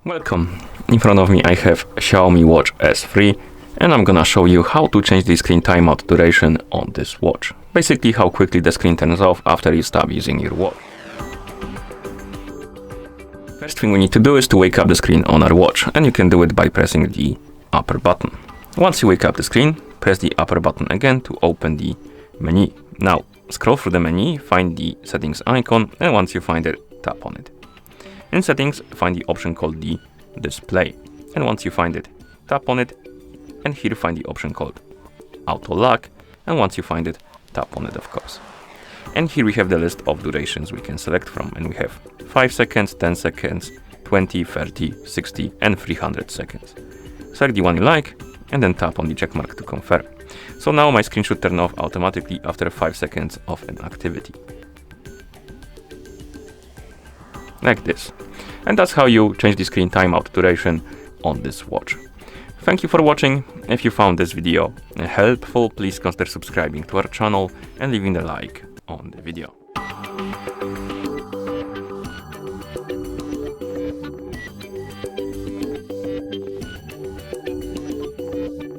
Welcome. In front of me I have Xiaomi Watch S3 and I'm gonna show you how to change the screen timeout duration on this watch. Basically how quickly the screen turns off after you stop using your watch. First thing we need to do is to wake up the screen on our watch, and you can do it by pressing the upper button. Once you wake up the screen, press the upper button again to open the menu. Now scroll through the menu, find the settings icon, and once you find it, tap on it. In settings, find the option called the display, and once you find it, tap on it, and here find the option called auto lock, and once you find it, tap on it of course. And here we have the list of durations we can select from, and we have 5 seconds, 10 seconds, 20, 30, 60 and 300 seconds. Select the one you like and then tap on the check mark to confirm. So now my screen should turn off automatically after 5 seconds of an activity. Like this. And that's how you change the screen timeout duration on this watch. Thank you for watching. If you found this video helpful, please consider subscribing to our channel and leaving a like on the video.